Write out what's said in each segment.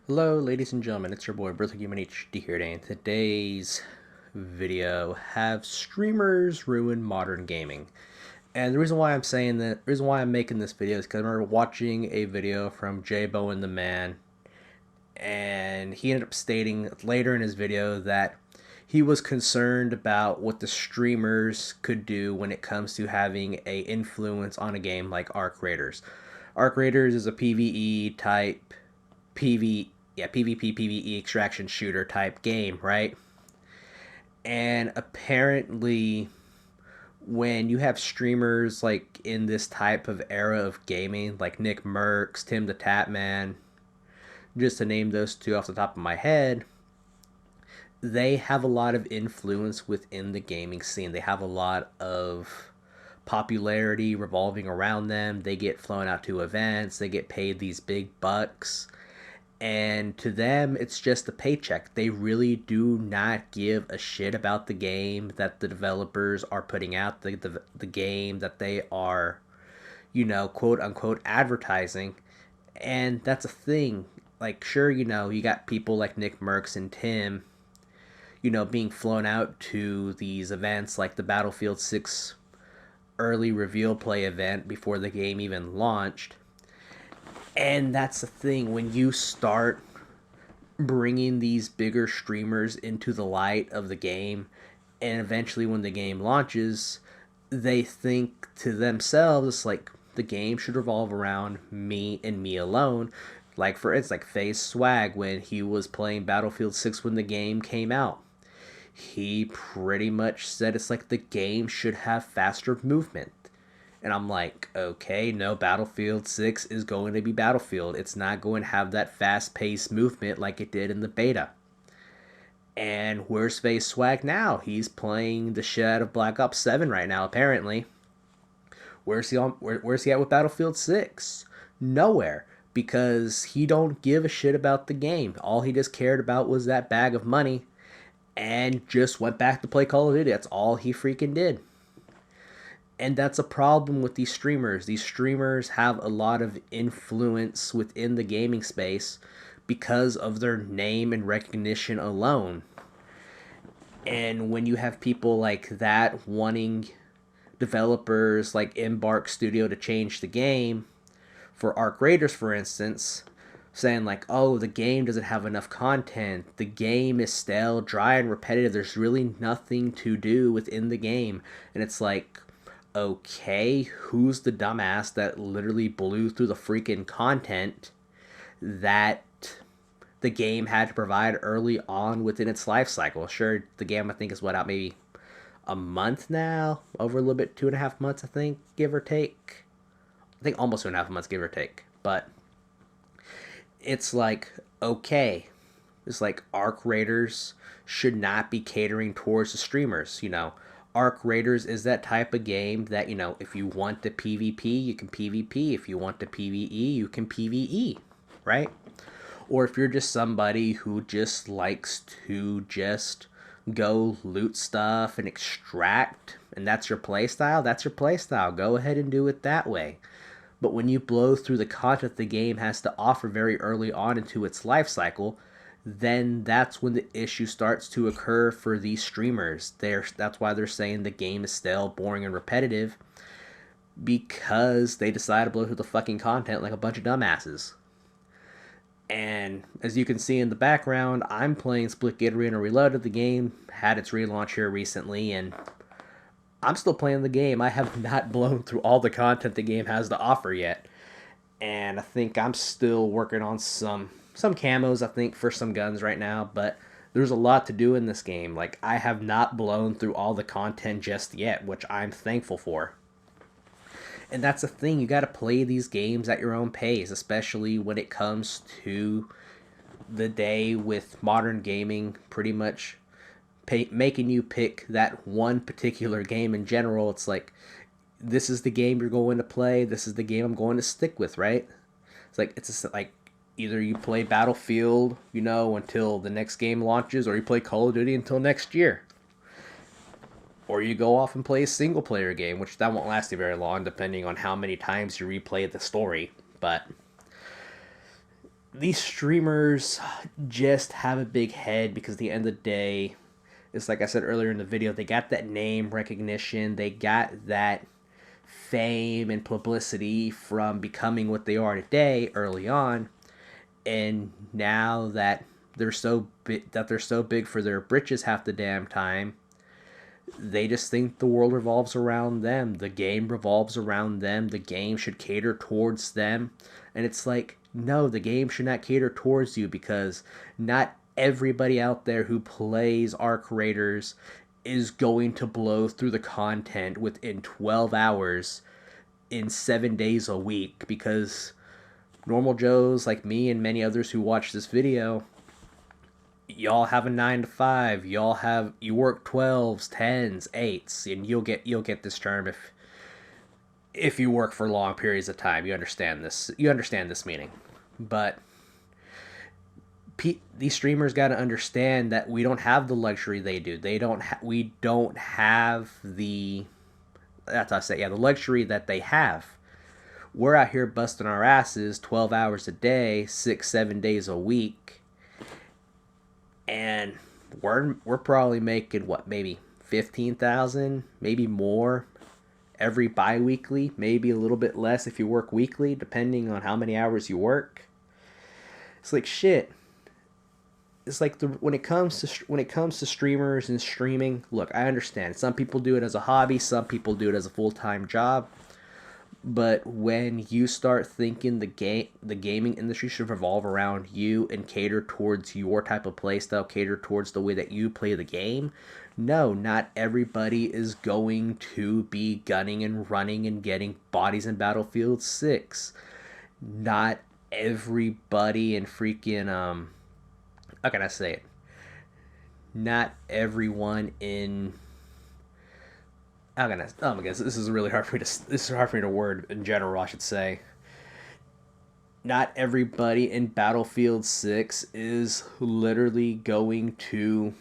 Hello, ladies and gentlemen, it's your boy Bertha Human HD here today. In today's video, have streamers ruin modern gaming? And the reason why the reason why I'm making this video is because I remember watching a video from J Bowen the Man, and he ended up stating later in his video that he was concerned about what the streamers could do when it comes to having a influence on a game like Arc Raiders. Arc Raiders is a PvE type PvP PvE extraction shooter type game, right? And apparently when you have streamers like in this type of era of gaming, like Nick Mercs, Tim the Tatman, just to name those two off the top of my head, they have a lot of influence within the gaming scene. They have a lot of popularity revolving around them. They get flown out to events, they get paid these big bucks. And to them, it's just a paycheck. They really do not give a shit about the game that the developers are putting out, the game that they are, quote unquote, advertising. And that's a thing. Like, sure, you got people like Nick Mercs and Tim, being flown out to these events like the Battlefield 6 early reveal play event before the game even launched. And that's the thing, when you start bringing these bigger streamers into the light of the game, and eventually when the game launches, they think to themselves like the game should revolve around me and me alone. Like for it's like FaZe Swag when he was playing Battlefield 6 when the game came out. He pretty much said it's like the game should have faster movement. And I'm like, okay, no, Battlefield 6 is going to be Battlefield. It's not going to have that fast paced movement like it did in the beta. And where's FaZe Swag now? He's playing the shit out of Black Ops 7 right now, apparently. Where's he at with Battlefield 6? Nowhere. Because he don't give a shit about the game. All he just cared about was that bag of money and just went back to play Call of Duty. That's all he freaking did. And that's a problem with these streamers. These streamers have a lot of influence within the gaming space because of their name and recognition alone. And when you have people like that wanting developers like Embark Studio to change the game, for Arc Raiders, for instance, saying like, oh, the game doesn't have enough content, the game is stale, dry, and repetitive, there's really nothing to do within the game. And it's like, okay, who's the dumbass that literally blew through the freaking content that the game had to provide early on within its life cycle? Sure, the game I think is what, out maybe a month now, over a little bit, 2.5 months, I think, give or take. I think almost 2.5 months, give or take. But it's like, okay, it's like Arc Raiders should not be catering towards the streamers. Arc Raiders is that type of game that, if you want the PvP, you can PvP. If you want the PvE, you can PvE, right? Or if you're just somebody who just likes to just go loot stuff and extract, and that's your playstyle, that's your playstyle. Go ahead and do it that way. But when you blow through the content the game has to offer very early on into its life cycle, then that's when the issue starts to occur for these streamers. That's why they're saying the game is stale, boring, and repetitive, because they decide to blow through the fucking content like a bunch of dumbasses. And as you can see in the background, I'm playing Splitgate Arena Reloaded. The game had its relaunch here recently, and I'm still playing the game. I have not blown through all the content the game has to offer yet. And I think I'm still working on some camos, I think, for some guns right now, but there's a lot to do in this game. Like, I have not blown through all the content just yet, which I'm thankful for. And that's the thing, you gotta play these games at your own pace, especially when it comes to the day with modern gaming pretty much making you pick that one particular game in general. It's like, this is the game you're going to play, this is the game I'm going to stick with, right? It's just like, either you play Battlefield, until the next game launches, or you play Call of Duty until next year. Or you go off and play a single player game, which that won't last you very long, depending on how many times you replay the story. But these streamers just have a big head because at the end of the day, it's like I said earlier in the video, they got that name recognition, they got that fame and publicity from becoming what they are today early on, and now that they're so big for their britches half the damn time, they just think the world revolves around them. The game revolves around them. The game should cater towards them. And it's like, no, the game should not cater towards you because not everybody out there who plays Arc Raiders is going to blow through the content within 12 hours in 7 days a week because normal Joes like me and many others who watch this video, y'all have a 9 to 5. You work 12s, 10s, 8s, and you'll get this term if you work for long periods of time. You understand this. You understand this meaning, but these streamers got to understand that we don't have the luxury they do. We don't have the that's how I say, yeah, the luxury that they have. We're out here busting our asses 12 hours a day, 6, 7 days a week, and we're probably making what, maybe 15,000, maybe more every bi-weekly, maybe a little bit less if you work weekly, depending on how many hours you work. It's like shit. It's like when it comes to streamers and streaming. Look, I understand. Some people do it as a hobby. Some people do it as a full-time job. But when you start thinking the gaming industry should revolve around you and cater towards your type of play style, cater towards the way that you play the game, no, not everybody is going to be gunning and running and getting bodies in Battlefield 6. Not everybody in freaking how can I say it? Not everyone in oh my goodness, this is really hard for me to word in general, I should say. Not everybody in Battlefield 6 is literally going to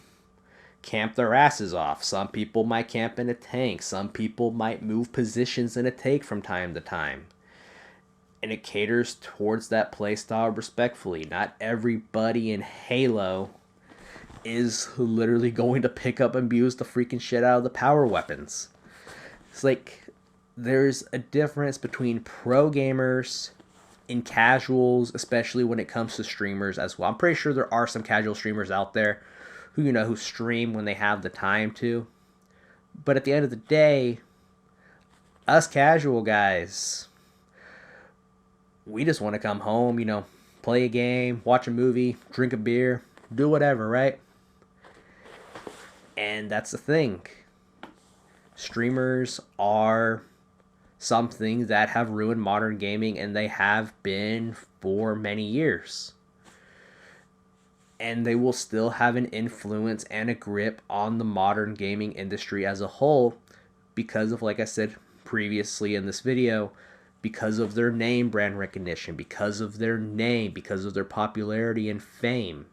camp their asses off. Some people might camp in a tank. Some people might move positions in a tank from time to time. And it caters towards that playstyle respectfully. Not everybody in Halo is literally going to pick up and abuse the freaking shit out of the power weapons. It's like there's a difference between pro gamers and casuals, especially when it comes to streamers as well. I'm pretty sure there are some casual streamers out there who stream when they have the time to. But at the end of the day, us casual guys, we just want to come home, play a game, watch a movie, drink a beer, do whatever, right? And that's the thing. Streamers are something that have ruined modern gaming, and they have been for many years. And they will still have an influence and a grip on the modern gaming industry as a whole because of, like I said previously in this video, because of their name brand recognition, because of their name, because of their popularity and fame.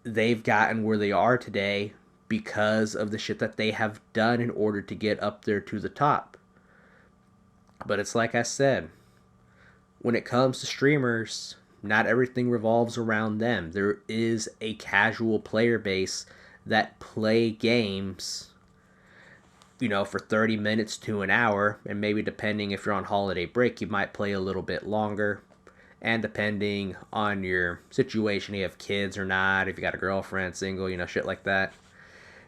They've gotten where they are today because of the shit that they have done in order to get up there to the top. But it's like I said, when it comes to streamers, not everything revolves around them. There is a casual player base that play games, for 30 minutes to an hour, and maybe depending if you're on holiday break, you might play a little bit longer. And depending on your situation, you have kids or not, if you got a girlfriend, single, shit like that.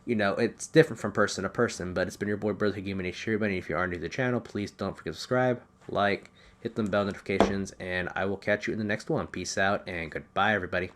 It's different from person to person, but it's been your boy, Brother Hugumani. Everybody, if you are new to the channel, please don't forget to subscribe, like, hit them bell notifications, and I will catch you in the next one. Peace out, and goodbye, everybody.